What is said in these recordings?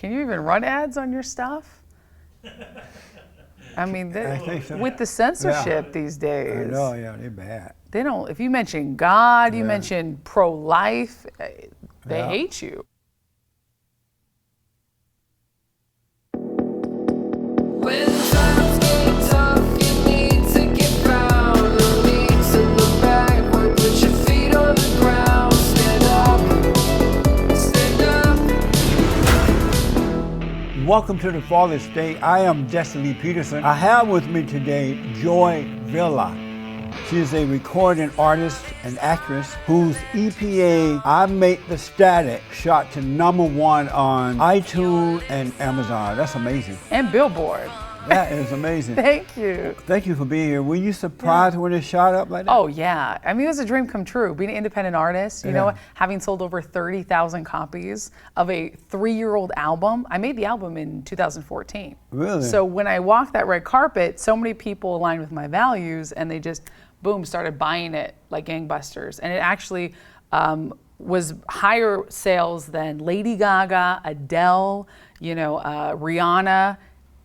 can you even run ads on your stuff? I mean, I think so. with the censorship these days. I know, yeah, they're bad. They don't, if you mention God, you mention pro-life, they hate you. When times get tough, you need to get down. No need to look backward, put your feet on the ground. Stand up, stand up. Welcome to TheFallenState. I am Jesse Lee Peterson. I have with me today Joy Villa. She is a recording artist and actress whose EPA, I Make the Static, shot to #1 on iTunes and Amazon. That's amazing. And Billboard. That is amazing. Thank you. Thank you for being here. Were you surprised when it shot up like that? Oh yeah, I mean it was a dream come true. Being an independent artist, you know, having sold over 30,000 copies of a 3-year-old album. I made the album in 2014. Really? So when I walked that red carpet, so many people aligned with my values, and they just, boom, started buying it like gangbusters. And it actually was higher sales than Lady Gaga, Adele, you know, Rihanna,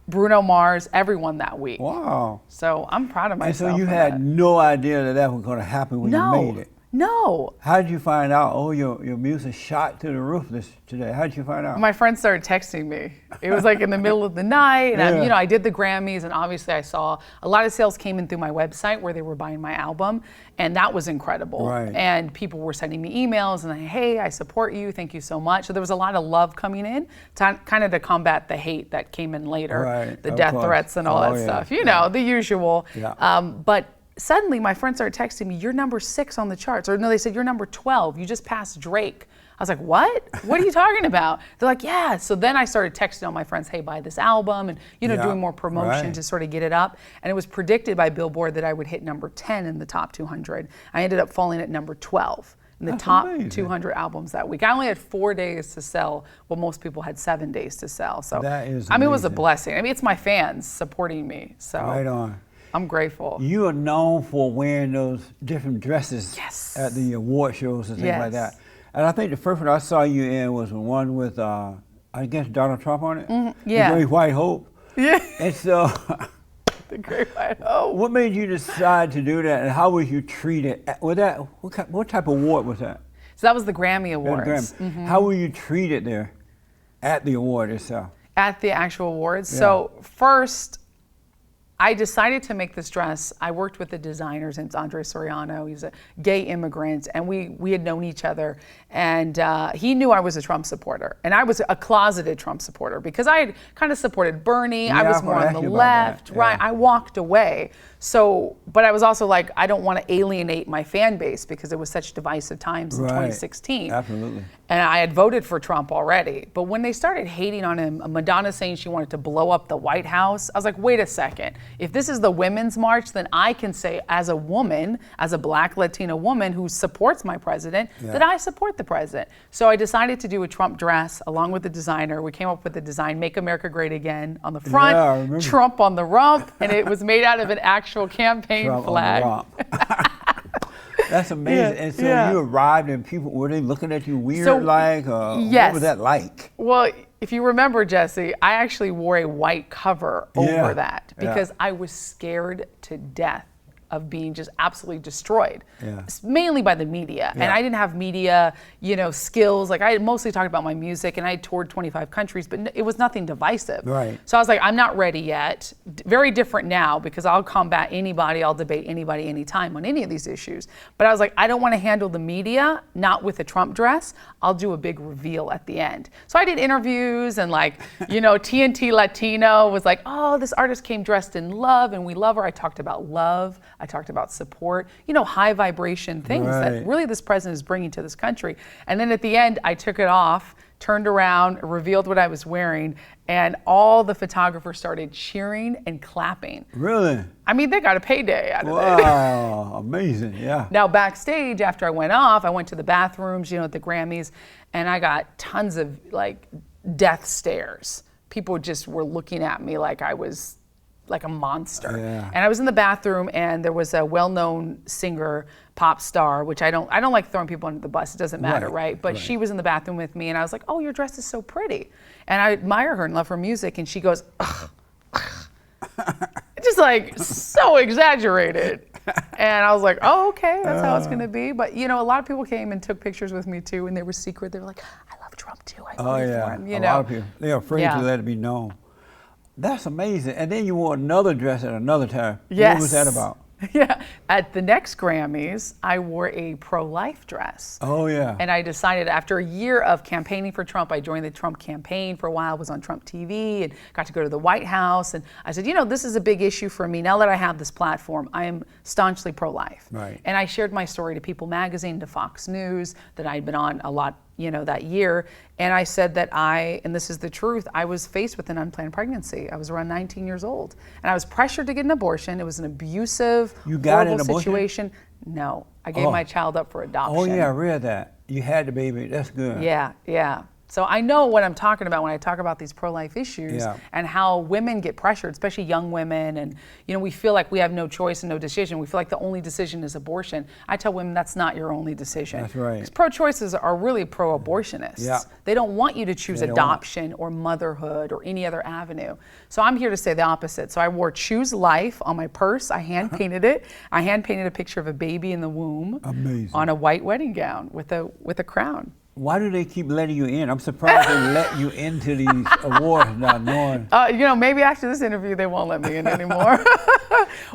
Bruno Mars, everyone that week. Wow. So I'm proud of myself. And so you for had that. no idea that that was going to happen when you made it? No. How did you find out, oh, your music shot to the roof today? How did you find out? My friends started texting me. It was like in the middle of the night, and I did the Grammys, and obviously I saw a lot of sales came in through my website where they were buying my album, and that was incredible. Right. And people were sending me emails, and hey, I support you, thank you so much. So there was a lot of love coming in, kind of to combat the hate that came in later, the death threats and all that stuff. You know, the usual. Yeah. But suddenly my friends started texting me, you're number 6 on the charts. Or no, they said, you're number 12. You just passed Drake. I was like, what? What are you talking about? They're like, yeah. So then I started texting all my friends, hey, buy this album, and doing more promotion to sort of get it up. And it was predicted by Billboard that I would hit number 10 in the top 200. I ended up falling at number 12 in the top 200 albums that week. I only had 4 days to sell, while most people had 7 days to sell. So that is I mean, it was a blessing. I mean, it's my fans supporting me. So right on. I'm grateful. You are known for wearing those different dresses at the award shows and things like that. And I think the first one I saw you in was one with, I guess, Donald Trump on it? Mm-hmm. The Great White Hope. Yeah. And so, The Great White Hope. What made you decide to do that, and how was you treated? What type of award was that? So that was the Grammy Awards. Mm-hmm. How were you treated there at the award itself? At the actual awards? Yeah. So first, I decided to make this dress. I worked with the designer, his name's Andre Soriano. He's a gay immigrant, and we had known each other. And he knew I was a Trump supporter, and I was a closeted Trump supporter because I had kind of supported Bernie. I was more on the left, right? I walked away. So, but I was also like, I don't want to alienate my fan base because it was such divisive times in 2016. Absolutely. And I had voted for Trump already. But when they started hating on him, Madonna saying she wanted to blow up the White House, I was like, wait a second. If this is the Women's March, then I can say as a woman, as a Black Latina woman who supports my president, that I support the president. So I decided to do a Trump dress along with the designer. We came up with the design, Make America Great Again on the front, Trump on the rump, and it was made out of an actual campaign Trump flag. On the rump. That's amazing. And so you arrived and people, were they looking at you weird what was that like? Well, if you remember, Jesse, I actually wore a white cover over that because I was scared to death of being just absolutely destroyed, mainly by the media. And I didn't have media, skills. Like I had mostly talked about my music, and I had toured 25 countries, but it was nothing divisive. Right. So I was like, I'm not ready yet. Very different now because I'll combat anybody, I'll debate anybody anytime on any of these issues. But I was like, I don't want to handle the media, not with a Trump dress. I'll do a big reveal at the end. So I did interviews and TNT Latino was like, oh, this artist came dressed in love and we love her. I talked about love. I talked about support, high vibration things that really this president is bringing to this country. And then at the end, I took it off, turned around, revealed what I was wearing, and all the photographers started cheering and clapping. Really? I mean, they got a payday out of it. Wow, amazing, yeah. Now backstage, after I went off, I went to the bathrooms, at the Grammys, and I got tons of death stares. People just were looking at me like I was like a monster. Yeah. And I was in the bathroom, and there was a well-known singer, pop star, which I don't like throwing people under the bus. It doesn't matter, right? But she was in the bathroom with me, and I was like, "Oh, your dress is so pretty," and I admire her and love her music. And she goes, "Ugh." Just like so exaggerated. And I was like, oh, okay, that's how it's gonna be. But you know, a lot of people came and took pictures with me too, and they were secret. They were like, I love Trump too. I voted for him. You know, a lot of people, they're afraid to let it be known. That's amazing. And then you wore another dress at another time. Yes. What was that about? Yeah, at the next Grammys, I wore a pro-life dress. Oh yeah. And I decided after a year of campaigning for Trump, I joined the Trump campaign for a while, was on Trump TV and got to go to the White House. And I said, you know, this is a big issue for me. Now that I have this platform, I am staunchly pro-life. Right. And I shared my story to People Magazine, to Fox News, that I'd been on a lot, you know, that year. And I said that and this is the truth, I was faced with an unplanned pregnancy. I was around 19 years old. And I was pressured to get an abortion. It was an abusive, horrible situation. No, I gave my child up for adoption. Oh yeah, I read that. You had the baby, that's good. Yeah, yeah. So I know what I'm talking about when I talk about these pro-life issues and how women get pressured, especially young women, and you know, we feel like we have no choice and no decision. We feel like the only decision is abortion. I tell women that's not your only decision. That's right. Because pro-choices are really pro-abortionists. Yeah. They don't want you to choose adoption or motherhood or any other avenue. So I'm here to say the opposite. So I wore Choose Life on my purse. I hand painted it. I hand painted a picture of a baby in the womb. Amazing. On a white wedding gown with a crown. Why do they keep letting you in? I'm surprised they let you into these awards not knowing. You know, maybe after this interview they won't let me in anymore.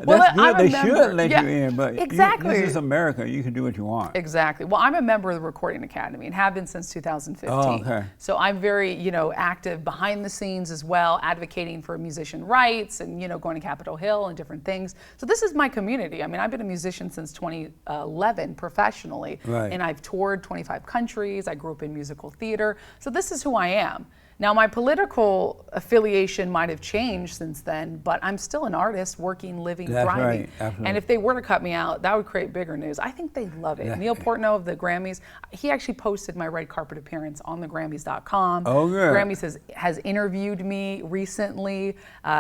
Well, that's good. They member. should let you in, but exactly. This is America. You can do what you want. Exactly. Well, I'm a member of the Recording Academy and have been since 2015. Oh, okay. So I'm very, you know, active behind the scenes as well, advocating for musician rights and, you know, going to Capitol Hill and different things. So this is my community. I mean, I've been a musician since 2011 professionally, and I've toured 25 countries. I grew up in musical theater. So this is who I am. Now, my political affiliation might have changed since then, but I'm still an artist, working, living, thriving. Right. Absolutely. And if they were to cut me out, that would create bigger news. I think they'd love it. Neil Portnow of the Grammys, he actually posted my red carpet appearance on thegrammys.com. Oh, good. Grammys has interviewed me recently,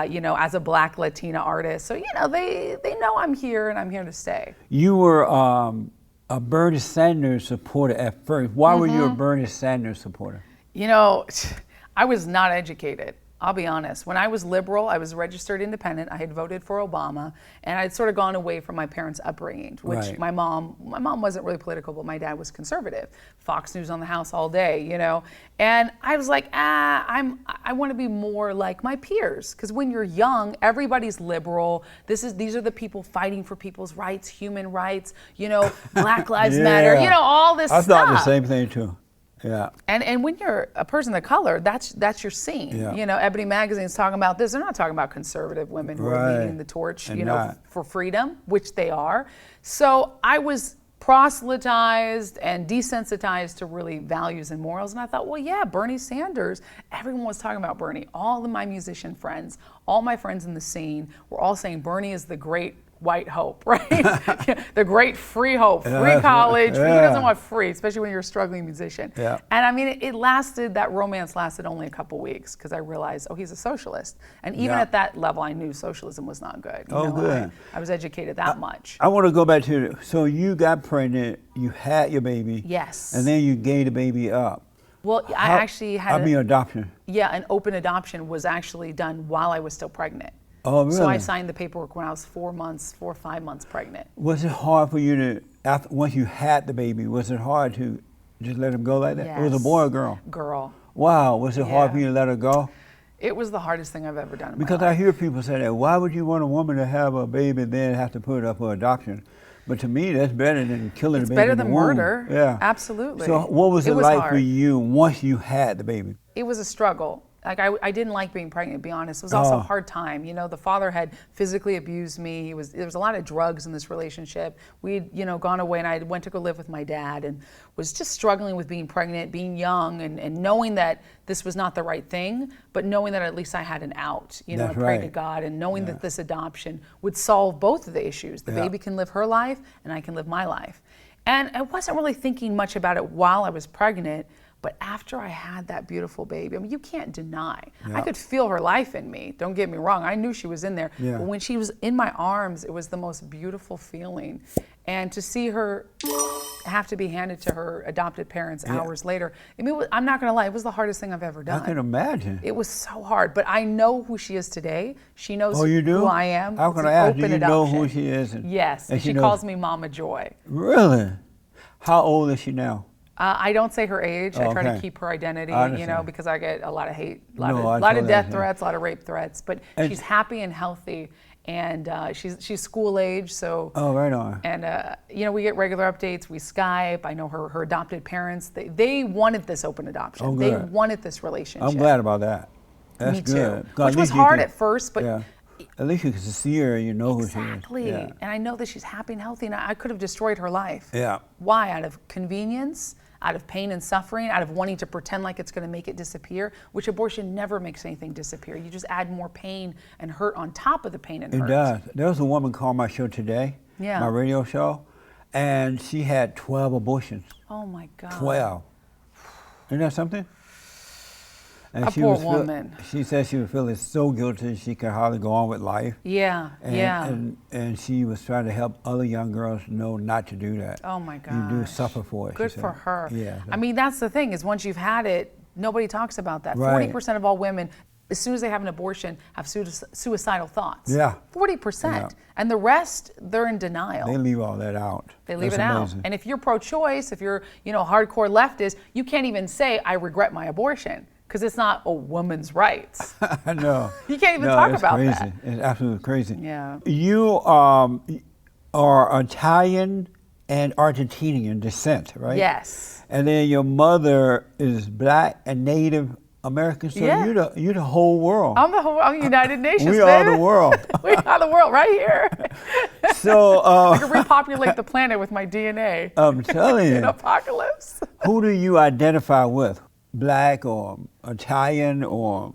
you know, as a Black Latina artist. So, you know, they know I'm here and I'm here to stay. You were a Bernie Sanders supporter at first. Why were you a Bernie Sanders supporter? You know, I was not educated. I'll be honest. When I was liberal, I was registered independent. I had voted for Obama, and I'd sort of gone away from my parents' upbringing, which my mom wasn't really political, but my dad was conservative. Fox News on the house all day, you know. And I was like, I want to be more like my peers, because when you're young, everybody's liberal. These are the people fighting for people's rights, human rights, you know, Black Lives Matter, you know, all this stuff. I thought the same thing too. Yeah. And when you're a person of color, that's your scene. Yeah. You know, Ebony Magazine's talking about this. They're not talking about conservative women who are leading the torch, you know, for freedom, which they are. So I was proselytized and desensitized to really values and morals. And I thought, well, yeah, Bernie Sanders, everyone was talking about Bernie. All of my musician friends, all my friends in the scene were all saying Bernie is the great white hope, right? The great free hope, free college. Who doesn't want free, especially when you're a struggling musician? Yeah. And I mean, that romance lasted only a couple weeks, because I realized, oh, he's a socialist. And even at that level, I knew socialism was not good. You know, good. I was educated that much. I want to go back to, so you got pregnant, you had your baby. Yes. And then you gave the baby up. Well, I actually had adoption. Yeah, an open adoption was actually done while I was still pregnant. Oh, really? So I signed the paperwork when I was 4 or 5 months pregnant. Was it hard for you to, once you had the baby, was it hard to just let him go like that? Yes. It was a boy or girl? Girl. Wow, was it hard for you to let her go? It was the hardest thing I've ever done in Because my life. I hear people say that, why would you want a woman to have a baby and then have to put it up for adoption? But to me, that's better than killing the baby. It's better in the than womb. murder. Yeah. Absolutely. So what was it like hard for you once you had the baby? It was a struggle. Like I didn't like being pregnant, to be honest. It was also a hard time. You know, the father had physically abused me. There was a lot of drugs in this relationship. We'd, you know, gone away, and I went to go live with my dad, and was just struggling with being pregnant, being young, and knowing that this was not the right thing, but knowing that at least I had an out. You know, I prayed to God, and knowing that this adoption would solve both of the issues. The baby can live her life, and I can live my life. And I wasn't really thinking much about it while I was pregnant. But after I had that beautiful baby, I mean, you can't deny. Yeah. I could feel her life in me. Don't get me wrong. I knew she was in there. Yeah. But when she was in my arms, it was the most beautiful feeling. And to see her have to be handed to her adopted parents hours later, I mean, I'm not gonna lie, it was the hardest thing I've ever done. I can imagine. It was so hard, but I know who she is today. She knows Oh, you do? who I am. How It's can an I ask? Do open you know adoption. who she is? Yes, and she knows- calls me Mama Joy. Really? How old is she now? I don't say her age. I try to Okay. keep her identity, I you know, understand. because I get a lot of hate, a lot No, I of death totally understand. threats, a lot of rape threats. But And- she's happy and healthy, and she's school age, so. Oh, right on. And you know, we get regular updates. We Skype. I know her adopted parents. They wanted this open adoption. Oh, they good. wanted this relationship. I'm glad about that. That's Me too. good. 'Cause at Which was least you hard can- at first, but. Yeah. At least you can see her and you know who she is. Exactly. Yeah. And I know that she's happy and healthy, and I could have destroyed her life. Yeah. Why? Out of convenience, out of pain and suffering, out of wanting to pretend like it's going to make it disappear, which abortion never makes anything disappear. You just add more pain and hurt on top of the pain and It hurt. does. There was a woman called my show today, Yeah. my radio show, and she had 12 abortions. Oh my God. 12. Isn't that something? And A poor woman. She said she was feeling so guilty she could hardly go on with life. Yeah, And, yeah. and she was trying to help other young girls know not to do that. Oh my You do gosh. suffer for it. she Good said. for her. Yeah. I mean, that's the thing is once you've had it, nobody talks about that. Right. 40% of all women, as soon as they have an abortion, have suicidal thoughts. Yeah. 40%. Yeah. And the rest, they're in denial. They leave all that out. They leave That's it out. amazing. And if you're pro-choice, if you're, you know, hardcore leftist, you can't even say, I regret my abortion, because it's not a woman's rights. I know. You can't even No, talk it's about crazy. that. It's absolutely crazy. Yeah. You are Italian and Argentinian descent, right? Yes. And then your mother is black and Native American, so Yeah. you're the whole world. I'm United Nations, We baby. are the world. We are the world right here. So I can repopulate the planet with my DNA. I'm telling In you, apocalypse. who do you identify with? Black or Italian or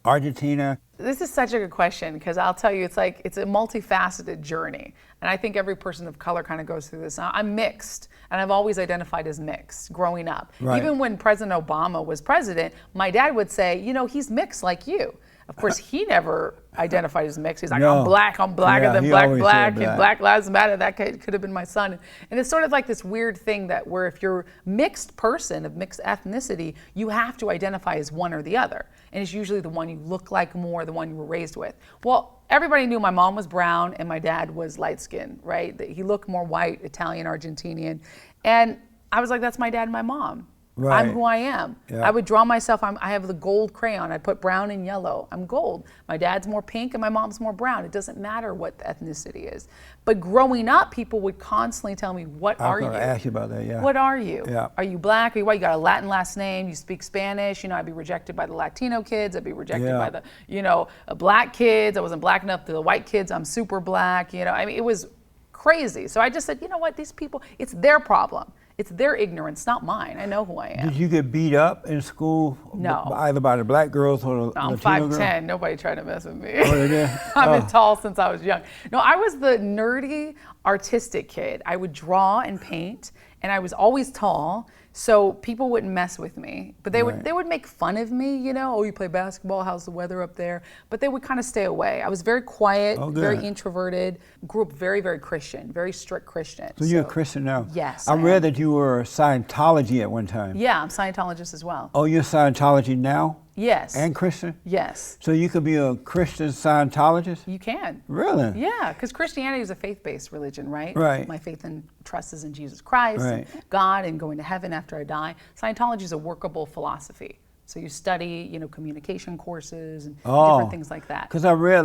Argentina? This is such a good question because I'll tell you, it's a multifaceted journey. And I think every person of color kind of goes through this. I'm mixed, and I've always identified as mixed growing up. Right. Even when President Obama was president, my dad would say, you know, he's mixed like you. Of course, he never identified as mixed. He's like, No. I'm blacker Yeah, than he black, always black, said and that. Black Lives Matter. That could have been my son. And it's sort of like this weird thing that where if you're mixed person of mixed ethnicity, you have to identify as one or the other. And it's usually the one you look like more, the one you were raised with. Well, everybody knew my mom was brown and my dad was light skinned, right? That he looked more white, Italian, Argentinian. And I was like, that's my dad and my mom. Right. I'm who I am. Yeah. I would draw myself, I have the gold crayon. I put brown and yellow. I'm gold. My dad's more pink and my mom's more brown. It doesn't matter what the ethnicity is. But growing up, people would constantly tell me, what I are was you? going to ask you about that, yeah. What are you? Yeah. Are you black? Are you white? You got a Latin last name? You speak Spanish? You know, I'd be rejected by the Latino kids. I'd be rejected Yeah. by the, you know, black kids. I wasn't black enough. The white kids, I'm super black. You know, I mean, it was crazy. So I just said, you know what? These people, it's their problem. It's their ignorance, not mine. I know who I am. Did you get beat up in school? No. Either by the black girls or the I'm Latino 5'10". girls? Nobody tried to mess with me. Oh, they did? I've been Oh. tall since I was young. No, I was the nerdy, artistic kid. I would draw and paint, and I was always tall, so people wouldn't mess with me. But they Right. would make fun of me, you know. Oh, you play basketball? How's the weather up there? But they would kind of stay away. I was very quiet, Oh, very good. introverted. Grew up very, very Christian, very strict Christian. So you're a Christian now? Yes, I I read am. that you were Scientology at one time. Yeah, I'm Scientologist as well. Oh, you're Scientology now? Yes. And Christian? Yes. So you could be a Christian Scientologist? You can. Really? Yeah, because Christianity is a faith-based religion, right? Right. My faith and trust is in Jesus Christ, Right. and God, and going to heaven after I die. Scientology is a workable philosophy. So you study, you know, communication courses and different things like that. Because I read,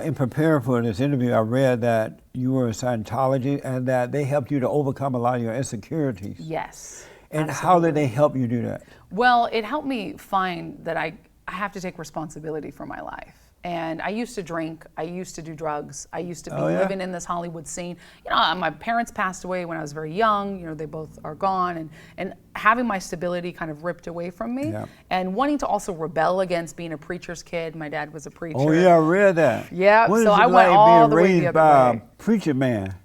in preparing for this interview, I read that you were a Scientology and that they helped you to overcome a lot of your insecurities. Yes. And how did they help you do that? Well, it helped me find that I have to take responsibility for my life. And I used to drink, I used to do drugs, I used to be Oh, yeah? living in this Hollywood scene. You know, my parents passed away when I was very young, you know, they both are gone, and having my stability kind of ripped away from me. Yeah. And wanting to also rebel against being a preacher's kid. My dad was a preacher. Oh, yeah, I read that. Yeah, What is so it I went like all being the way the raised other by way. a preacher man?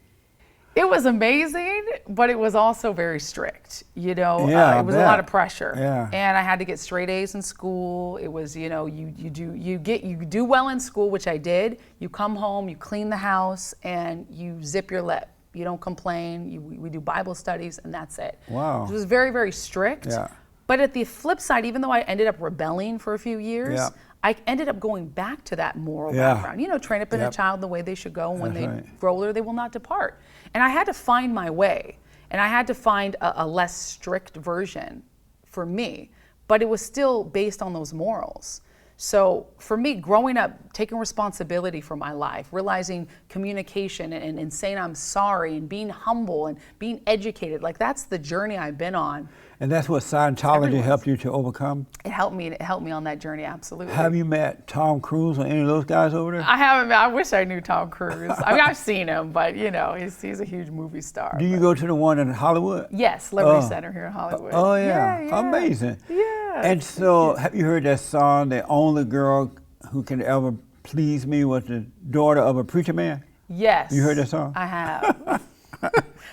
It was amazing, but it was also very strict. You know, Yeah, it was I a lot bet. of pressure. Yeah. And I had to get straight A's in school. It was, you know, you do well in school, which I did. You come home, you clean the house, and you zip your lip. You don't complain. We do Bible studies, and that's it. Wow. It was very, very strict. Yeah. But at the flip side, even though I ended up rebelling for a few years, Yeah. I ended up going back to that moral Yeah. background. You know, train up in a Yep. child the way they should go, and when That's they right. grow older, they will not depart. And I had to find my way, and I had to find a less strict version for me, but it was still based on those morals. So for me, growing up, taking responsibility for my life, realizing communication and saying I'm sorry and being humble and being educated, like that's the journey I've been on. And that's what Scientology Everyone's. helped you to overcome? It helped me on that journey, absolutely. Have you met Tom Cruise or any of those guys over there? I haven't. I wish I knew Tom Cruise. I mean, I've seen him, but you know, he's a huge movie star. Do you but- go to the one in Hollywood? Yes, Liberty Oh. Center here in Hollywood. Oh, yeah. yeah. Amazing. Yeah. And so, have you heard that song, The Only Girl Who Can Ever Please Me Was the Daughter of a Preacher Man? Yes. You heard that song? I have.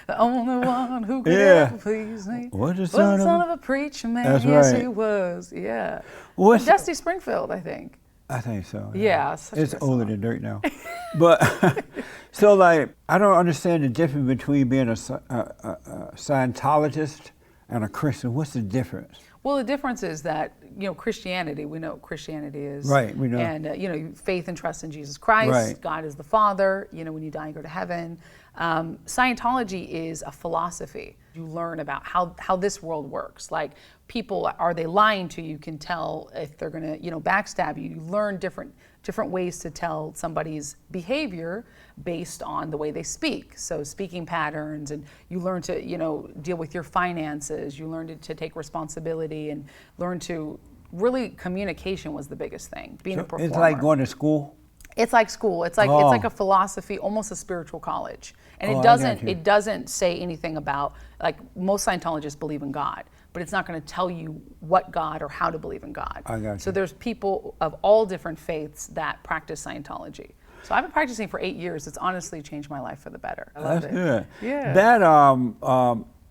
The only one who could Yeah. ever please me Was the was son the of son a- of a preacher man. That's Yes, right. he was. Yeah. What's Dusty Springfield, I think. I think so. Yeah, such a It's good older song. than dirt now. But, so like, I don't understand the difference between being a Scientologist and a Christian. What's the difference? Well, the difference is that, you know, Christianity, we know what Christianity is. Right, we know. And, you know, faith and trust in Jesus Christ. Right. God is the Father. You know, when you die, you go to heaven. Scientology is a philosophy. You learn about how this world works. Like, people, are they lying to you? You can tell if they're going to, you know, backstab you. You learn different ways to tell somebody's behavior based on the way they speak. So speaking patterns, and you learn to, you know, deal with your finances. You learn to take responsibility and learn to really, communication was the biggest thing, being a performer. It's like going to school? It's like school. It's like Oh. it's like a philosophy, almost a spiritual college. And Oh, I got you. it doesn't say anything about, like, most Scientologists believe in God, but it's not going to tell you what God or how to believe in God. I got So you. there's people of all different faiths that practice Scientology. So I've been practicing for 8 years. It's honestly changed my life for the better. I love That's it. good. Yeah. That,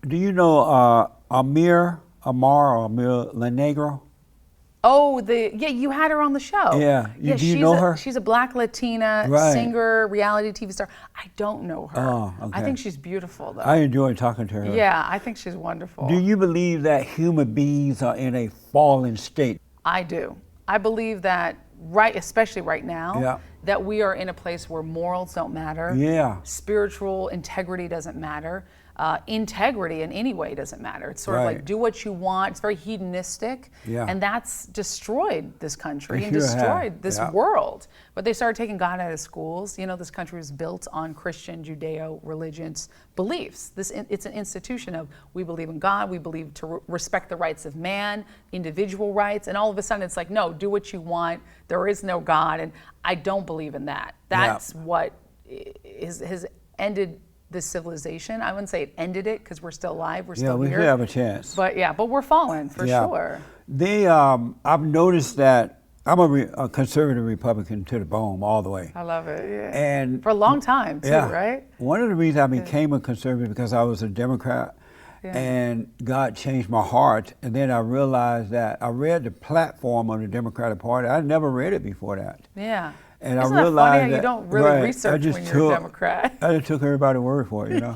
do you know Amir Lenegro? Oh, you had her on the show. Yeah. Do you she's know her? She's a black Latina Right. singer, reality TV star. I don't know her. Oh, I okay. think she's beautiful, though. I enjoy talking to her. Yeah, I think she's wonderful. Do you believe that human beings are in a fallen state? I do. I believe that, especially right now, Yeah. that we are in a place where morals don't matter. Yeah. Spiritual integrity doesn't matter. Integrity in any way doesn't matter. It's sort of Right. like do what you want. It's very hedonistic. Yeah. And that's destroyed this country It and sure has. destroyed this Yeah. world. But they started taking God out of schools. You know, this country was built on Christian, Judeo-religious beliefs. It's an institution of, we believe in God, we believe to respect the rights of man, individual rights, and all of a sudden it's like, no, do what you want. There is no God, and I don't believe in that. That's what has ended this civilization. I wouldn't say it ended it, because we're still alive, we're still we here. still have a chance. But we're fallen for sure. I've noticed that I'm a conservative Republican to the bone, all the way. I love it. Yeah. And for a long time too, right? One of the reasons I became a conservative because I was a Democrat, and God changed my heart. And then I realized that I read the platform of the Democratic Party. I never read it before that. Yeah. And Isn't I that realized funny how you don't really research when you're a Democrat? I just took everybody's word for it, you know.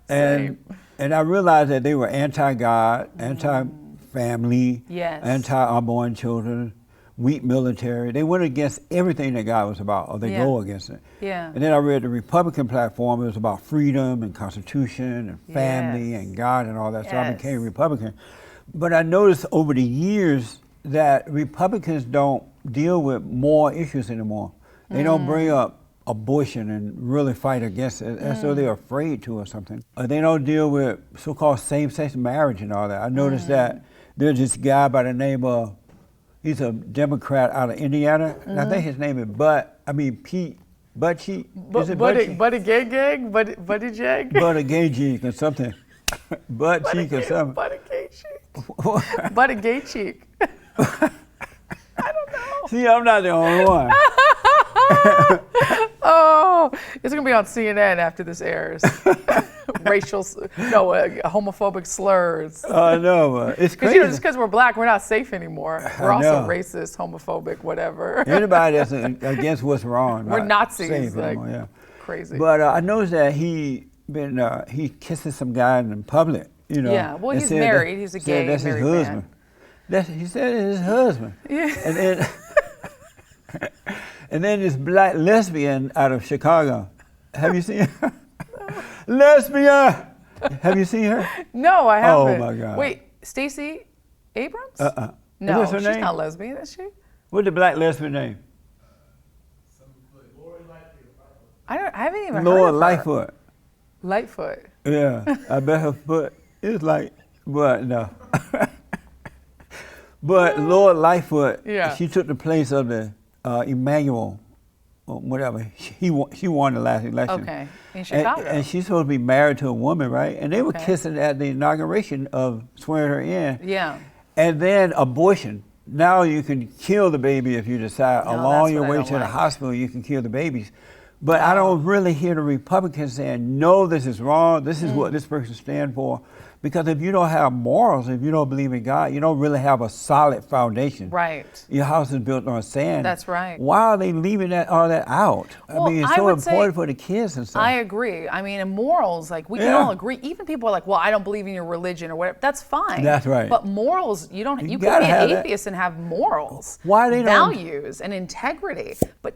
Same. And I realized that they were anti-God, anti-family, Yes. anti-unborn children, weak military. They went against everything that God was about, or they go against it. Yeah. And then I read the Republican platform. It was about freedom and Constitution and family Yes. and God and all that. So I Yes. became Republican. But I noticed over the years that Republicans don't deal with more issues anymore. They don't bring up abortion and really fight against it, as though they're afraid to or something. They don't deal with so-called same-sex marriage and all that. I noticed that there's this guy by the name of, he's a Democrat out of Indiana, and I think his name is Pete Buttigieg. Is it Buttigieg? Buddy Gay Gang? Buddy Jag? Buttigieg or something. Buttigieg or something. Buddy Gay Cheek. Buddy Gay Cheek. I don't know. See, I'm not the only one. Oh, it's gonna be on CNN after this airs. Homophobic slurs. I know, it's Because crazy. just because we're black, we're not safe anymore. We're also know. racist, homophobic, whatever. Anybody that's against what's wrong. We're not Nazis, safe like, anymore, yeah. Crazy. But I noticed that he kisses some guy in public, you know. Yeah, well, and he's said married. He's a said gay that's married his man. husband. He said it's his husband. Yeah. And then, and then this black lesbian out of Chicago. Have you seen her? Lesbian! Have you seen her? No, I haven't. Oh, my God. Wait, Stacey Abrams? Is No, that her she's name? not lesbian, is she? What's the black lesbian name? I haven't even Lord heard of her. Lightfoot. Lightfoot. Yeah, I bet her foot is like, but no. But Lord Lightfoot, Yeah. she took the place of the Emmanuel, or whatever. She won the last election. Okay, in Chicago. And she's supposed to be married to a woman, right? And they were Okay. kissing at the inauguration of swearing her in. Yeah. And then abortion. Now you can kill the baby if you decide. No, Along that's your what I way don't to the like. hospital, you can kill the babies. But I don't really hear the Republicans saying, no, this is wrong. This is what this person stands for. Because if you don't have morals, if you don't believe in God, you don't really have a solid foundation. Right. Your house is built on sand. That's right. Why are they leaving all that out? Well, I mean, it's I so would say- important for the kids and stuff. I agree. I mean, in morals, like we can Yeah. all agree. Even people are like, well, I don't believe in your religion or whatever. That's fine. That's right. But morals, you don't. You can gotta be an have that. atheist and have morals, Why they don't- values, and integrity. But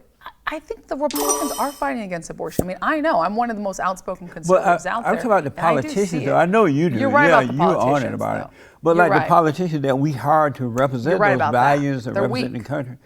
I think the Republicans are fighting against abortion. I mean, I know I'm one of the most outspoken But conservatives out there. I'm talking about the and I do politicians, see though. it. I know you do. You're right yeah, about the you're on it politicians, about though. it. But You're like right. the politicians that we hired to represent You're right those about that. values that They're represent weak. the country.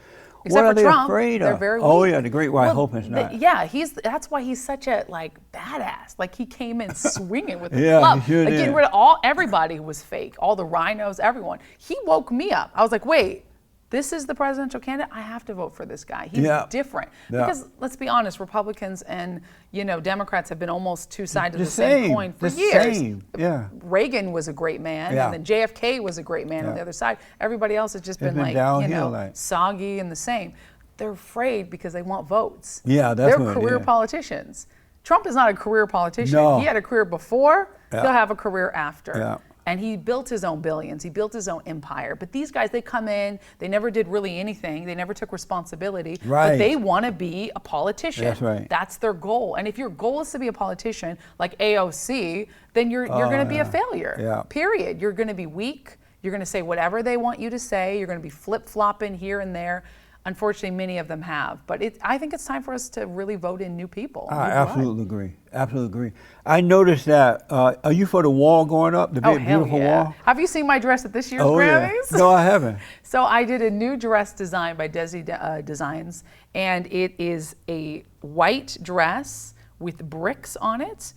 Except what are for they Trump, afraid they're of? very Oh weak. yeah, the great white Well, hope is not. Yeah, that's why he's such a badass. Like he came in swinging with the Yeah, club, he sure like, getting did. rid of everybody who was fake, all the rhinos, everyone. He woke me up. I was like, wait. This is the presidential candidate. I have to vote for this guy. He's Yeah. different. Yeah. Because let's be honest, Republicans and Democrats have been almost two sides of The the same same, coin for the years. same, yeah. Reagan was a great man, Yeah. and then JFK was a great man on Yeah. the other side. Everybody else has just It's been been like, downhill, like. soggy and the same. They're afraid because they want votes. Yeah, that's They're what it career is. politicians. Trump is not a career politician. No. He had a career before, Yeah. he'll have a career after. Yeah. And he built his own billions. He built his own empire. But these guys, they come in, they never did really anything. They never took responsibility. Right. But they want to be a politician. That's right. That's their goal. And if your goal is to be a politician, like AOC, then you're going to be a failure. Yeah. Period. You're going to be weak. You're going to say whatever they want you to say. You're going to be flip-flopping here and there. Unfortunately, many of them have. But I think it's time for us to really vote in new people. I new blood. absolutely agree. Absolutely agree. I noticed that. Are you for the wall going up, the Oh, big hell beautiful yeah. wall? Have you seen my dress at this year's Oh yeah. Grammys? No, I haven't. So I did a new dress design by Desi Designs, and it is a white dress with bricks on it,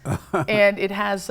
and it has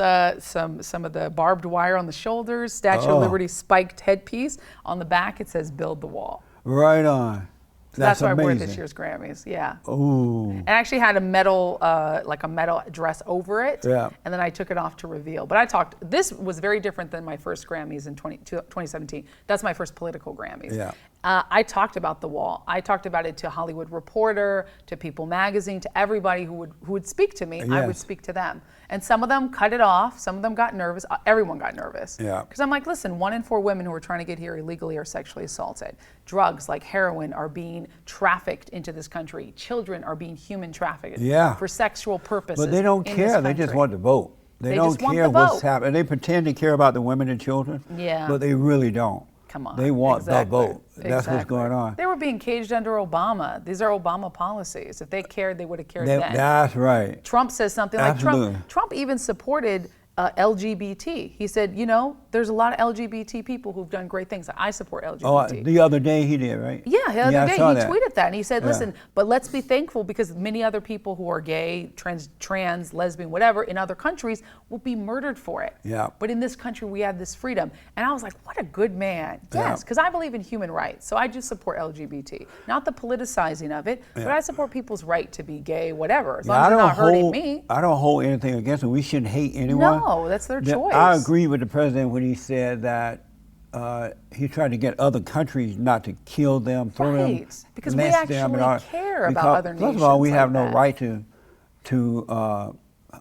some of the barbed wire on the shoulders, Statue of Liberty spiked headpiece. On the back, it says "Build the Wall." Right on. That's what I wore at amazing. this year's Grammys. Yeah. Ooh. And I actually had a metal, like a metal dress over it. Yeah. And then I took it off to reveal. But this was very different than my first Grammys in 2017. That's my first political Grammys. Yeah. I talked about the wall. I talked about it to Hollywood Reporter, to People Magazine, to everybody who would speak to me. I would Yes. speak to them. And some of them cut it off. Some of them got nervous. Everyone got nervous. Yeah. Because I'm like, listen, 1 in 4 women who are trying to get here illegally are sexually assaulted. Drugs like heroin are being trafficked into this country. Children are being human trafficked Yeah. for sexual purposes. But they don't in this care. They just country. want to vote. They don't just want care the what's vote. happening. They pretend to care about the women and children. Yeah. But they really don't. Come on. They want Exactly. the vote. That's what's Exactly. going on. They were being caged under Obama. These are Obama policies. If they cared, they would have cared then. That's right. Trump says something like Absolutely. Trump even supported LGBT. He said, there's a lot of LGBT people who've done great things. I support LGBT. Oh, the other day he did, right? Yeah, the other I day saw he that. tweeted that, and he said, Yeah. listen, but let's be thankful because many other people who are gay, trans, lesbian, whatever, in other countries will be murdered for it. Yeah. But in this country, we have this freedom. And I was like, what a good man. Yeah. Yes, because I believe in human rights. So I just support LGBT. Not the politicizing of it, but I support people's right to be gay, whatever, as long as they're not hurting me. I don't hold anything against them. We shouldn't hate anyone. No, that's their choice. I agree with the president when he said that he tried to get other countries not to kill them, throw them, Right, because we lynch them, and all. actually care about Because, other nations. First of all, we have like no that. right to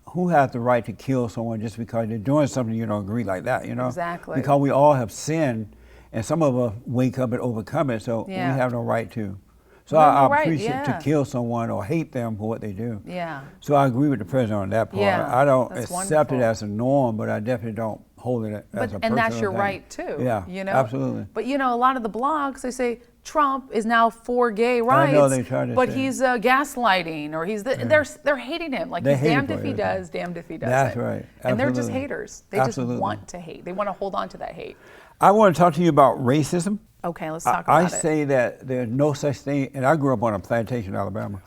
who has the right to kill someone just because they're doing something you don't agree like that, you know? Exactly. Because we all have sinned, and some of us wake up and overcome it, so we Yeah. have no right to. So We have I no right, appreciate yeah. to kill someone or hate them for what they do. Yeah. So I agree with the president on that part. Yeah, I don't that's accept it wonderful. as a norm, but I definitely don't hold it as a personal And that's your thing. right too. Yeah, You know. absolutely. But you know, a lot of the blogs, they say Trump is now for gay rights. know they try to but say. he's gaslighting, or he's they're hating him. Like They he's hate him damned for if he everything. does, damned if he doesn't. That's right. And they're just Absolutely. haters. They Absolutely. just want to hate. They want to hold on to that hate. I want to talk to you about racism. Okay, let's talk I about it. say that there's no such thing, and I grew up on a plantation in Alabama,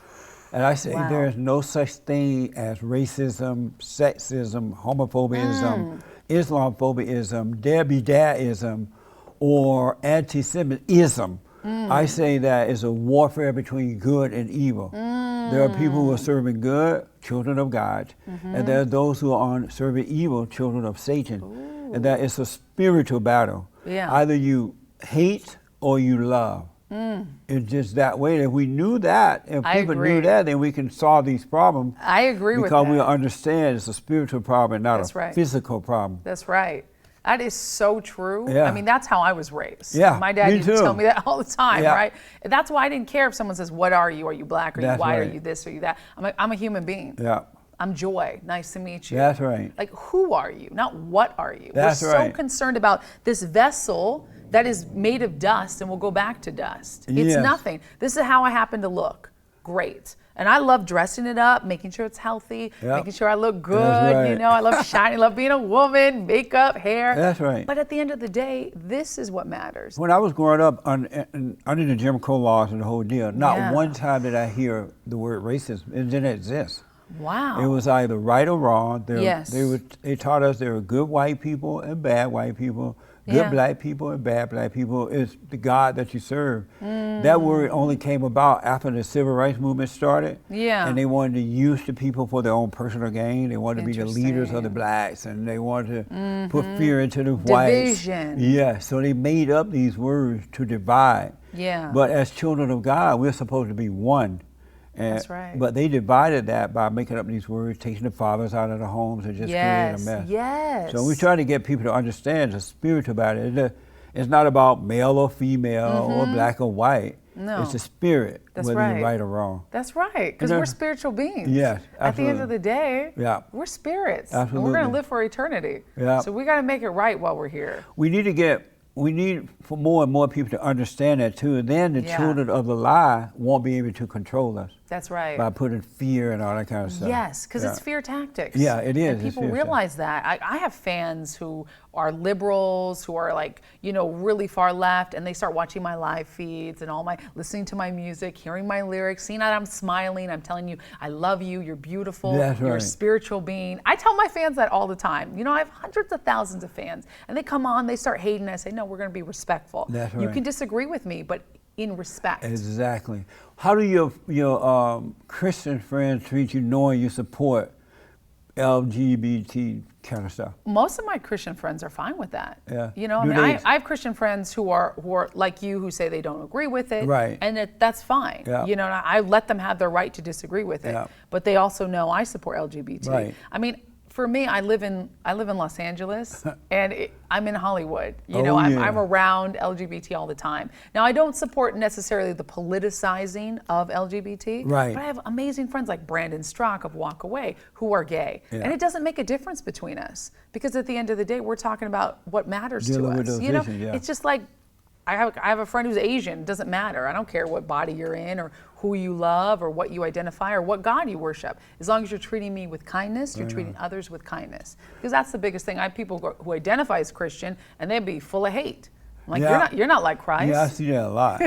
and I say Wow. there's no such thing as racism, sexism, homophobism, Islamophobism, Debbie-Dadism, or anti-Semitism. I say that is a warfare between good and evil. There are people who are serving good, children of God, and there are those who are serving evil, children of Satan. And that is a spiritual battle. Yeah. Either you hate or you love. It's just that way. If we knew that, if I people agree. knew that, then we can solve these problems. I agree with Because we that. understand it's a spiritual problem, not That's a right. physical problem. That's right. That is so true. Yeah. I mean, that's how I was raised. Yeah, My dad me used to too. tell me that all the time, Yeah. right? That's why I didn't care if someone says, what are you? Are you black? Are you That's white? Are right. you this? Are you that? I'm like, I'm a human being. Yeah, I'm Joy. Nice to meet you. that's right. Like, who are you? Not what are you? That's We're so right. concerned about this vessel that is made of dust and will go back to dust. It's Yes. nothing. This is how I happen to look. Great. And I love dressing it up, making sure it's healthy, Yep. making sure I look good. That's right. You know, I love shining, love being a woman, makeup, hair. That's right. But at the end of the day, this is what matters. When I was growing up under the Jim Crow laws and the whole deal, not Yeah. one time did I hear the word racism. It didn't exist. Wow. It was either right or wrong. Yes. They taught us there were good white people and bad white people, good Yeah. black people and bad black people. It's the God that you serve. That word only came about after the civil rights movement started. Yeah. And they wanted to use the people for their own personal gain. They wanted to be the leaders of the Interesting. blacks, and they wanted to put fear into the whites. Division. Yeah, so they made up these words to divide. Yeah. But as children of God, we're supposed to be one. And, That's right. But they divided that by making up these words, taking the fathers out of the homes, and just creating a mess. Yes. So we try to get people to understand the spirit about it. It's not about male or female or black or white. No. It's the spirit, That's whether right. you're right or wrong. That's right, because You know- we're spiritual beings. Yes, At the end absolutely. of the day, Yeah. we're spirits. And we're Absolutely. going to live for eternity. Yeah. So we got to make it right while we're here. We need for more and more people to understand that too. And then the Yeah. children of the lie won't be able to control us That's right. by putting fear and all that kind of stuff. Yes, because Yeah. it's fear tactics. Yeah, it is. And It's people fear realize that. I have fans who are liberals, who are like, you know, really far left, and they start watching my live feeds and listening to my music, hearing my lyrics, seeing that I'm smiling, I'm telling you, I love you, you're beautiful, That's you're a right. spiritual being. I tell my fans that all the time. You know, I have hundreds of thousands of fans, and they come on, they start hating, I say, no, we're going to be respectful. That's You right. can disagree with me, but in respect. Exactly. How do your Christian friends treat you, knowing you support LGBT kind of stuff? Most of my Christian friends are fine with that. Yeah. You know, I Do mean, they- I have Christian friends who are like you, who say they don't agree with it. Right. And that's fine. Yeah. You know, and I let them have their right to disagree with it. Yeah. But they also know I support LGBT. Right. I mean, for me, I live in Los Angeles, and I'm in Hollywood. You Oh, know, I'm yeah. around LGBT all the time. Now, I don't support necessarily the politicizing of LGBT, Right. but I have amazing friends like Brandon Strock of Walk Away who are gay, Yeah. and it doesn't make a difference between us because at the end of the day, we're talking about what matters Dealing to with us. those You know, issues, yeah. it's just like I have a friend who's Asian. It doesn't matter. I don't care what body you're in or who you love or what you identify or what God you worship. As long as you're treating me with kindness, you're treating others with kindness. Because that's the biggest thing. I have people who identify as Christian and they'd be full of hate. I'm like, Yeah. you're not like Christ. Yeah, I see that a lot.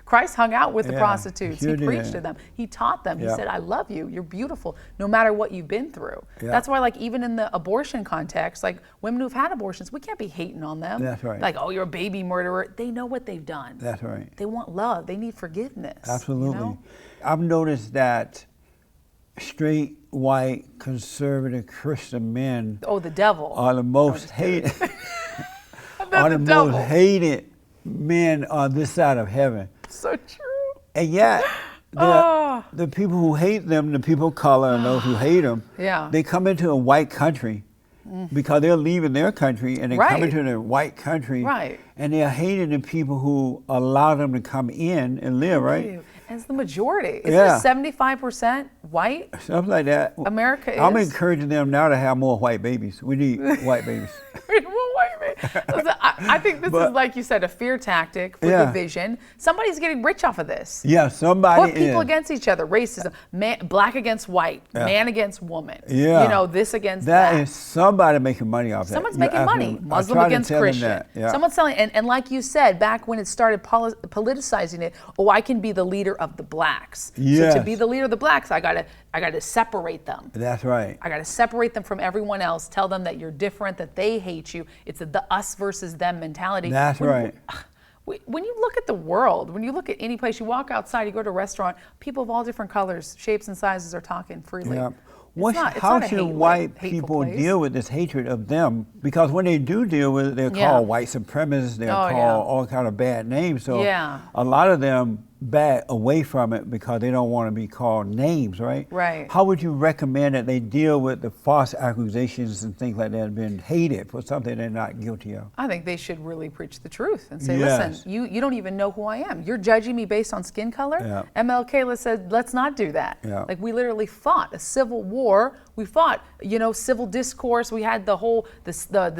Christ hung out with the Yeah, prostitutes. sure He preached did. to them. He taught them. He Yeah. said, I love you. You're beautiful, no matter what you've been through. Yeah. That's why, like, even in the abortion context, like women who've had abortions, we can't be hating on them. That's right. Like, oh, you're a baby murderer. They know what they've done. That's right. They want love. They need forgiveness. you Absolutely. know? I've noticed that straight, white, conservative Christian men Oh, the devil. are the most hated. are the devil. most hated men on this side of heaven. So true. And yet, Oh. the people who hate them, the people of color and those who hate them, Yeah. they come into a white country because they're leaving their country and they come Right. into the white country. Right. And they're hating the people who allow them to come in and live, right? And it's the majority. Is Yeah. there 75% white? Something like that. America is. I'm encouraging them now to have more white babies. We need white babies. Well, wait a minute. Listen, I think this is, like you said, a fear tactic for Yeah. division. Somebody's getting rich off of this. Yeah, somebody Put people is. against each other. Racism. Black against white. Yeah. Man against woman. Yeah. You know, this against that. That is somebody making money off that. Someone's You're making money. absolutely- I Muslim try to against tell them Christian. that, yeah. Someone's selling, and like you said, back when it started politicizing it, oh, I can be the leader of the blacks. So to Yes. be the leader of the blacks, I gotta separate them. That's right. I got to separate them from everyone else, tell them that you're different, that they hate you. It's the us versus them mentality. That's right. When you look at the world, when you look at any place, you walk outside, you go to a restaurant, people of all different colors, shapes, and sizes are talking freely. Yeah. It's How not a should hateful white people place. deal with this hatred of them? Because when they do deal with it, they're Yeah. called white supremacists. They're Oh, called yeah. all kind of bad names. So Yeah. a lot of them back away from it because they don't want to be called names, right? Right. How would you recommend that they deal with the false accusations and things like that and been hated for something they're not guilty of? I think they should really preach the truth and say, Yes. listen, you don't even know who I am. You're judging me based on skin color? Yeah. MLK said, let's not do that. Yeah. Like, we literally fought a civil war. We fought, civil discourse. We had the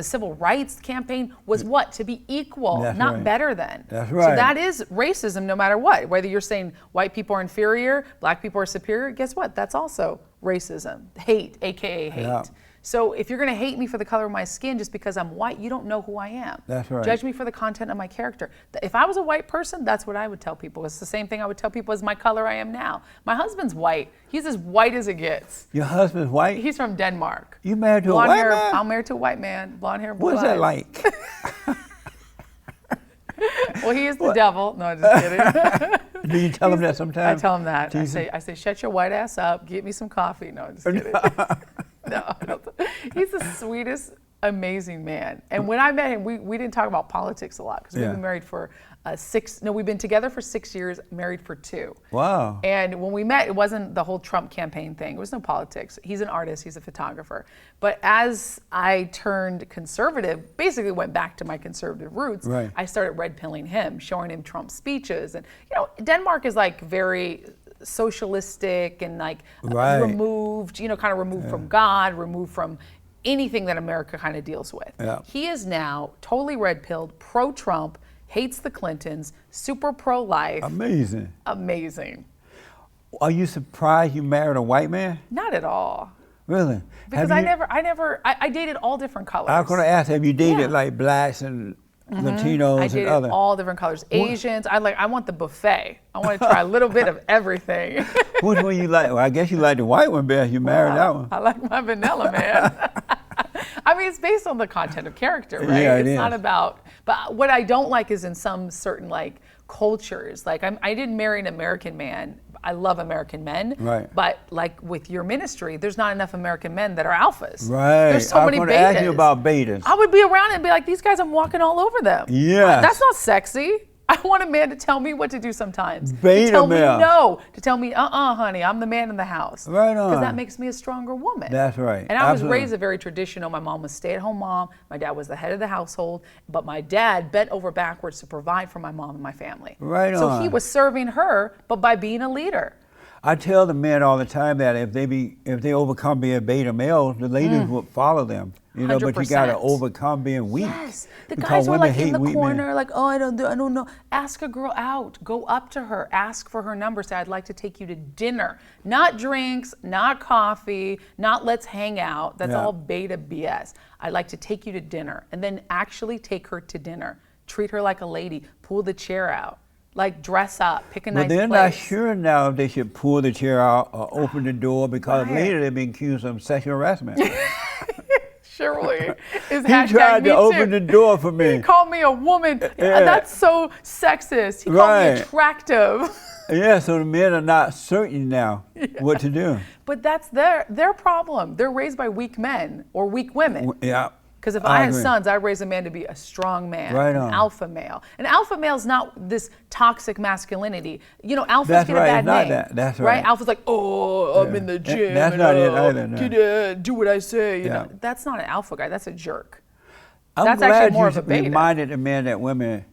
civil rights campaign was what? To be equal, That's not right. better than. That's So right. that is racism no matter what. Whether you're saying white people are inferior, black people are superior, guess what? That's also racism. Hate, AKA hate. Yeah. So if you're going to hate me for the color of my skin just because I'm white, you don't know who I am. That's right. Judge me for the content of my character. If I was a white person, that's what I would tell people. It's the same thing I would tell people as my color I am now. My husband's white. He's as white as it gets. Your husband's white? He's from Denmark. You married to a Blonde white hair. man? I'm married to a white man. Blonde hair, blue What's that eyes. like? Well, he is the devil. No, I'm just kidding. Do you tell him that I sometimes? tell him that. Tease him? I say, shut your white ass up. Get me some coffee. No, I'm just kidding. No, I don't. He's the sweetest, amazing man. And when I met him, we didn't talk about politics a lot because we've Yeah. been married for we've been together for 6 years, married for 2. Wow. And when we met, it wasn't the whole Trump campaign thing. It was no politics. He's an artist. He's a photographer. But as I turned conservative, basically went back to my conservative roots, Right. I started red pilling him, showing him Trump speeches. And, Denmark is like very socialistic and like Right. removed, kind of removed from God, removed from anything that America kind of deals with. Yeah. He is now totally red pilled, pro-Trump, hates the Clintons, super pro-life, Amazing. amazing. Are you surprised you married a white man? Not at all. Really? Because I dated all different colors. I was going to ask, have you dated Yeah. like blacks and Latinos I and dated other? all different colors. Asians, I want the buffet. I want to try a little bit of everything. Which one you like? Well, I guess you like the white one best. You married that one. I like my vanilla, man. I mean, it's based on the content of character, right? Yeah, it it's is. not about, but what I don't like is in some certain like cultures, like I didn't marry an American man. I love American men, Right. but like with your ministry, there's not enough American men that are alphas. Right. There's so I was many going to betas. ask you about betas. I would be around and be like, these guys, I'm walking all over them. Yes. That's not sexy. I want a man to tell me what to do sometimes. Beta to tell me male. no. To tell me, honey, I'm the man in the house. Right Because on. that makes me a stronger woman. That's right. And I was Absolutely. raised a very traditional. My mom was a stay-at-home mom. My dad was the head of the household. But my dad bent over backwards to provide for my mom and my family. Right So on. he was serving her, but by being a leader. I tell the men all the time that if they overcome being beta males, the ladies will follow them. But you got to 100%. overcome being weak. Yes. The Because guys were women like in hate the weak men. corner, like, oh, I don't know. Ask a girl out. Go up to her. Ask for her number. Say, I'd like to take you to dinner. Not drinks, not coffee, not let's hang out. That's Yeah. all beta BS. I'd like to take you to dinner. And then actually take her to dinner. Treat her like a lady. Pull the chair out. Like dress up. Pick a nice But they're place. not sure now if they should pull the chair out or open the door because Right. later they've been accused of sexual harassment. Surely is He hashtag tried me to open too. the door for me. He called me a woman. Yeah. That's so sexist. He called Right. me attractive. Yeah, so the men are not certain now what to do. But that's their problem. They're raised by weak men or weak women. Yeah. Because if I had agree. sons, I'd raise a man to be a strong man, Right an on. alpha male. An alpha male is not this toxic masculinity. You know, alphas That's get right, a bad it's not name. that. That's right. Alpha's like, oh, I'm Yeah. in the gym. That's and, not it either, no. do what I say. You Yeah. know, that's not an alpha guy. That's a jerk. I'm That's glad actually more you of a beta. reminded the man that women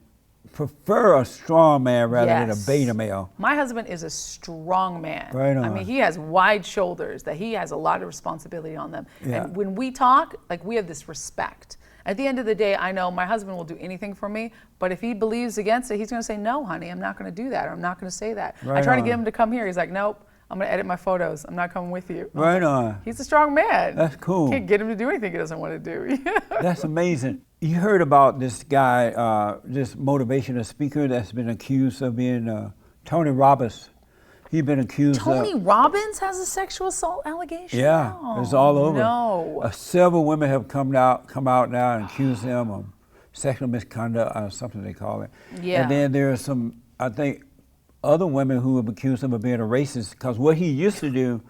prefer a strong man rather than a Yes. beta male. My husband is a strong man. Right I on. mean, he has wide shoulders, that he has a lot of responsibility on them. Yeah. And when we talk, like, we have this respect. At the end of the day, I know my husband will do anything for me, but if he believes against it, he's going to say, no, honey, I'm not going to do that, or I'm not going to say that. I Right try to on. get him to come here. He's like, nope, I'm going to edit my photos. I'm not coming with you. Right on. He's a strong man. That's cool. Can't get him to do anything he doesn't want to do. That's amazing. You heard about this guy, this motivational speaker that's been accused of being Tony Robbins. He's been accused Tony of. Robbins has a sexual assault allegation? Yeah, Oh, it's all over. No. Several women have come out now and accused him of sexual misconduct or something they call it. Yeah. And then there are some, I think, other women who have accused him of being a racist, because what he used to do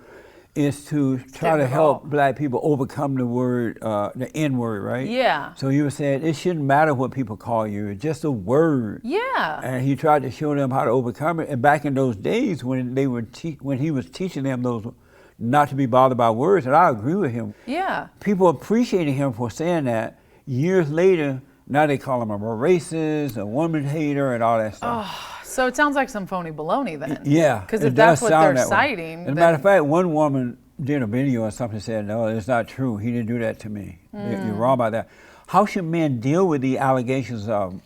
is to try to help black people overcome the word, the N word, right? Yeah. So he was saying it shouldn't matter what people call you, it's just a word. Yeah. And he tried to show them how to overcome it. And back in those days when they were when he was teaching them those not to be bothered by words, and I agree with him. Yeah. People appreciated him for saying that. Years later, now they call him a racist, a woman hater, and all that stuff. So it sounds like some phony baloney then. Yeah. Because it if that's does what sound they're that way. citing. As a then- matter of fact, one woman did a video or something, said, no, it's not true. He didn't do that to me. You're wrong about that. How should men deal with the allegations of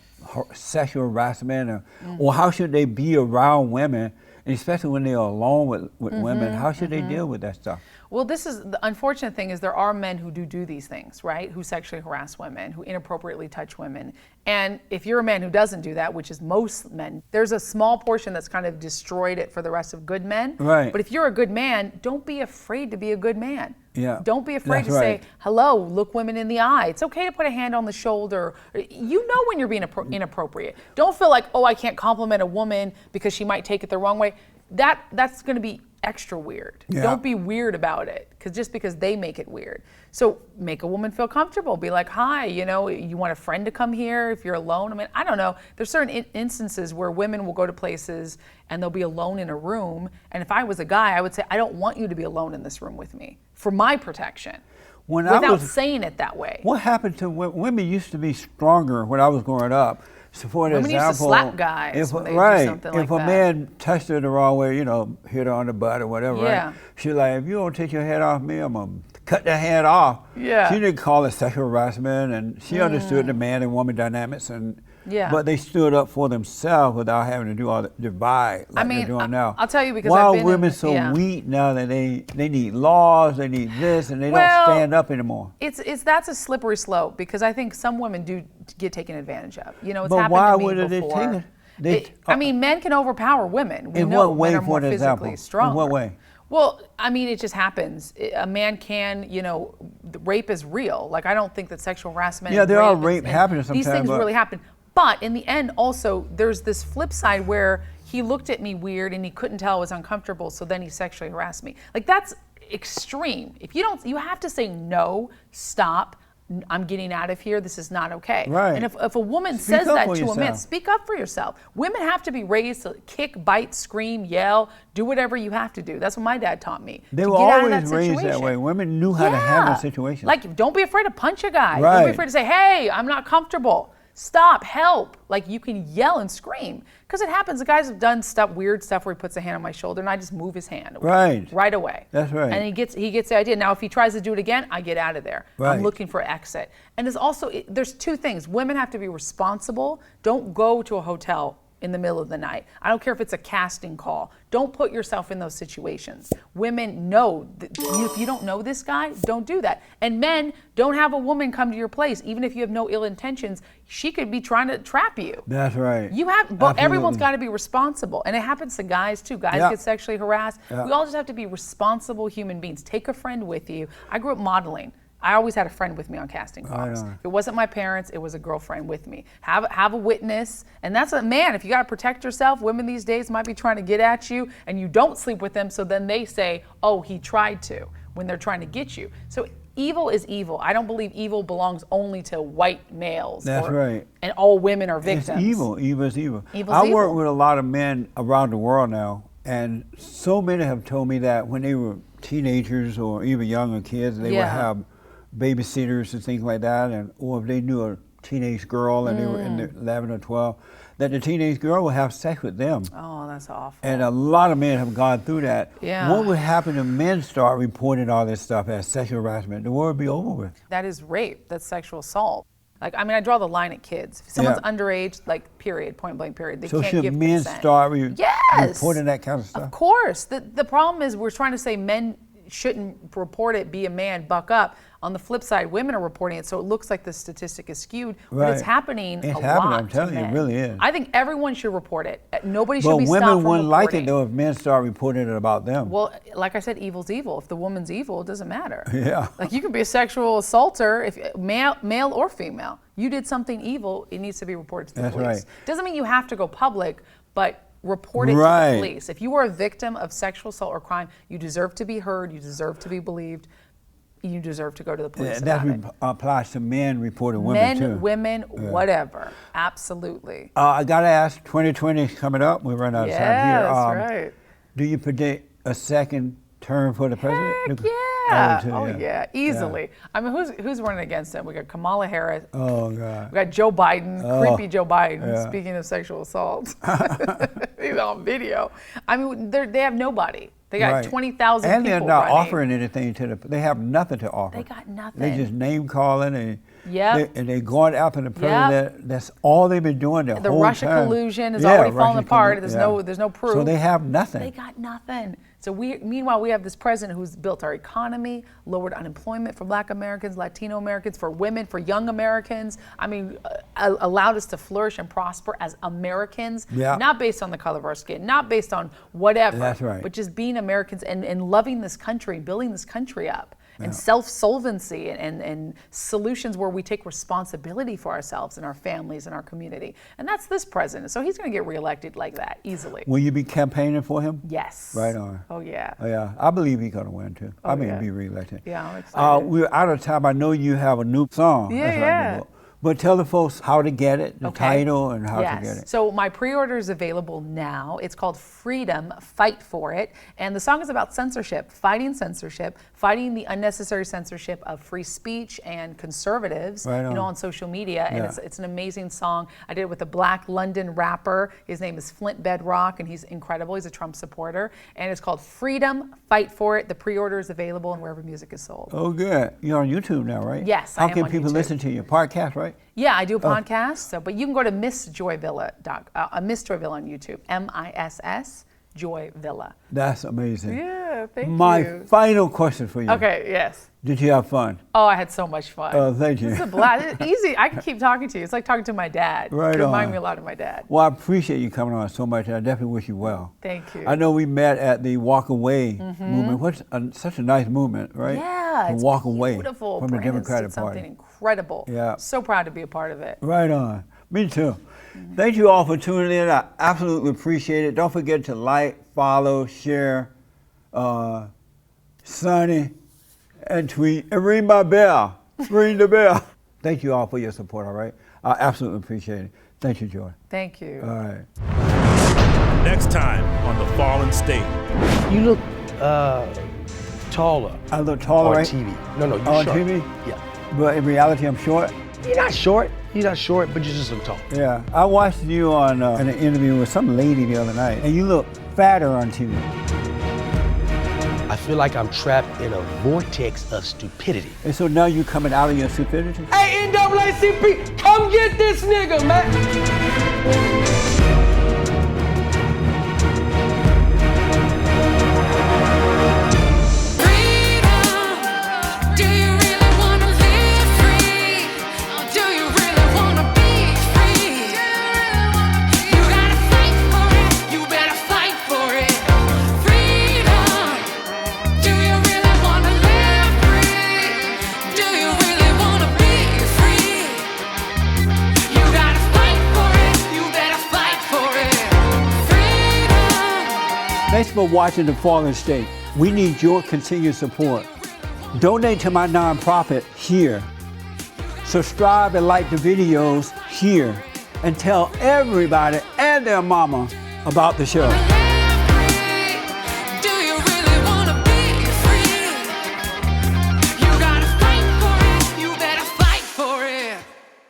sexual harassment, or how should they be around women, especially when they're alone with women? How should they deal with that stuff? Well, this is the unfortunate thing is there are men who do these things, right? Who sexually harass women, who inappropriately touch women. And if you're a man who doesn't do that, which is most men, there's a small portion that's kind of destroyed it for the rest of good men. Right. But if you're a good man, don't be afraid to be a good man. Yeah. Don't be afraid That's to right. say, hello, look women in the eye. It's okay to put a hand on the shoulder. You know when you're being inappropriate. Don't feel like, oh, I can't compliment a woman because she might take it the wrong way. That's going to be extra weird. Yeah. Don't be weird about it, because they make it weird. So make a woman feel comfortable. Be like, hi, you want a friend to come here if you're alone? I mean, I don't know. There's certain instances where women will go to places and they'll be alone in a room. And if I was a guy, I would say, I don't want you to be alone in this room with me for my protection. Without saying it that way. What happened to women used to be stronger when I was growing up. So for an Women used to example, slap guys when they do something like if a that. man touched her the wrong way, hit her on the butt or whatever, Yeah. right? She's like, if you don't take your head off me, I'm gonna cut that hand off. Yeah. She didn't call it sexual harassment, and she understood the man and woman dynamics, but they stood up for themselves without having to do all the divide like they're doing now. I'll tell you because why I've are been women so weak now that they need laws, they need this, and they don't stand up anymore? That's a slippery slope, because I think some women do get taken advantage of. It's But happened why to me would they before. take it? I mean, men can overpower women. We In know what way, men are more for example? physically stronger. In what way? Well, I mean, it just happens. A man can, rape is real. Like, I don't think that sexual harassment. Yeah, and there are rape rape and happening These sometimes, things but- really happen. But in the end, also, there's this flip side where he looked at me weird and he couldn't tell I was uncomfortable, so then he sexually harassed me. Like, that's extreme. If you don't, you have to say no, stop. I'm getting out of here. This is not okay. Right. And if a woman Speak says up that for to a man, yourself. speak up for yourself. Women have to be raised to kick, bite, scream, yell, do whatever you have to do. That's what my dad taught me. They to were get out of always that raised that situation. way. Women knew how to handle situations. Like, don't be afraid to punch a guy. Don't Right. be afraid to say, hey, I'm not comfortable. Stop, help. Like, you can yell and scream. Because it happens. The guys have done weird stuff where he puts a hand on my shoulder and I just move his hand away. Right away. That's right. And he gets the idea. Now, if he tries to do it again, I get out of there. Right. I'm looking for exit. And there's two things. Women have to be responsible. Don't go to a hotel in the middle of the night. I don't care if it's a casting call. Don't put yourself in those situations. Women know, if you don't know this guy, don't do that. And men, don't have a woman come to your place, even if you have no ill intentions. She could be trying to trap you. That's right. But everyone's got to be responsible. And it happens to guys too. Guys Yeah. get sexually harassed. Yeah. We all just have to be responsible human beings. Take a friend with you. I grew up modeling. I always had a friend with me on casting calls. Right on. If it wasn't my parents, it was a girlfriend with me. Have a witness, and that's a man. If you got to protect yourself, women these days might be trying to get at you, and you don't sleep with them. So then they say, "Oh, he tried to," when they're trying to get you. So evil is evil. I don't believe evil belongs only to white males. That's right. And all women are victims. It's evil. Evil is evil. Evil's I work evil. with a lot of men around the world now, and so many have told me that when they were teenagers or even younger kids, they would have babysitters and things like that, and or if they knew a teenage girl and they were in their 11 or 12, that the teenage girl would have sex with them. Oh, that's awful. And a lot of men have gone through that. Yeah. What would happen if men start reporting all this stuff as sexual harassment? The world would be over with. That is rape. That's sexual assault. Like, I mean, I draw the line at kids. If someone's underage, like, period, point blank period, they So can't should give men consent. start Yes! reporting that kind of stuff? Of course. The problem is we're trying to say men shouldn't report it, be a man, buck up. On the flip side, women are reporting it, so it looks like the statistic is skewed, but it's happening It's a happening, lot I'm telling to you, it men. really is. I think everyone should report it. Nobody should But be stopped women from wouldn't like reporting. it though if men start reporting it about them. Well, like I said, evil's evil. If the woman's evil, it doesn't matter. Yeah. Like, you could be a sexual assaulter, if male or female. You did something evil, it needs to be reported to the That's police. right. Doesn't mean you have to go public, but report it to Right. the police. If you are a victim of sexual assault or crime, you deserve to be heard, you deserve to be believed, you deserve to go to the police That about it. applies to men reporting women Men, too. women, whatever. Absolutely. I gotta ask, 2020 is coming up. We run out of time here. That's right. Do you predict a second term for the president? Heck yeah. I do too, Yeah, easily. I mean, who's running against him? We got Kamala Harris. Oh God. We got Joe Biden, creepy Joe Biden, yeah. speaking of sexual assault. He's on video. I mean, they have nobody. They got Right. 20,000 people And they're not running. offering anything to they have nothing to offer. They got nothing. They just name calling Yep. and they going after the president. That's all they've been doing the The whole Russia time. collusion is already falling Russia apart. There's collusion, no proof. So they have nothing. They got nothing. So meanwhile, we have this president who's built our economy, lowered unemployment for Black Americans, Latino Americans, for women, for young Americans. I mean, allowed us to flourish and prosper as Americans, Yeah. not based on the color of our skin, not based on whatever, That's right. but just being Americans and loving this country, building this country up. And self-solvency and solutions where we take responsibility for ourselves and our families and our community. And that's this president. So he's going to get reelected like that easily. Will you be campaigning for him? Yes. Right on. Oh, yeah. Oh, yeah, I believe he's gonna win too. I mean, yeah. be reelected. Yeah, I'm excited. We're out of time. I know you have a new song. Yeah, That's right, yeah. new book. But tell the folks how to get it, the Okay. title, and how to get it. So my pre-order is available now. It's called Freedom, Fight For It. And the song is about censorship, fighting the unnecessary censorship of free speech and conservatives, Right on. on social media. And Yeah. it's an amazing song. I did it with a Black London rapper. His name is Flint Bedrock, and he's incredible. He's a Trump supporter. And it's called Freedom, Fight For It. The pre-order is available and wherever music is sold. Oh, good. You're on YouTube now, right? Yes, I How am can on people YouTube. listen to your podcast, right? Yeah, I do a podcast. So, but you can go to Miss Joy Villa, Miss Joy Villa on YouTube. MISS Joy Villa. That's amazing. Yeah, thank My you. final question for you. Okay, yes. Did you have fun? Oh, I had so much fun. Oh, thank you. It's a blast. It's easy. I can keep talking to you. It's like talking to my dad. Right You remind on. me a lot of my dad. Well, I appreciate you coming on so much, and I definitely wish you well. Thank you. I know we met at the Walk Away movement. What's such a nice movement, right? Yeah, To it's walk away beautiful. from the Brandon's Democratic did something Party. incredible. Yeah. So proud to be a part of it. Right on. Me too. Thank you all for tuning in. I absolutely appreciate it. Don't forget to like, follow, share, Sonny, and tweet, and ring my bell. Ring the bell. Thank you all for your support, all right? I absolutely appreciate it. Thank you, Joy. Thank you. All right. Next time on The Fallen State. You look taller I look taller, on right? TV. No, you're On short. TV? Yeah. But in reality, I'm short. You're not short. You're not short, but you just look tall. Yeah. I watched you on in an interview with some lady the other night, and you look fatter on TV. I feel like I'm trapped in a vortex of stupidity. And so now you're coming out of your stupidity? Hey, NAACP, come get this nigga, man. Do you really wanna live free? Do you really wanna be free? You gotta fight for it. You better fight for it. Freedom. Do you really wanna live free? Do you really wanna be free? You gotta fight for it. You better fight for it. Freedom. Thanks for watching The Fallen State. We need your continued support. Donate to my nonprofit here. Subscribe and like the videos here. And tell everybody and their mama about the show.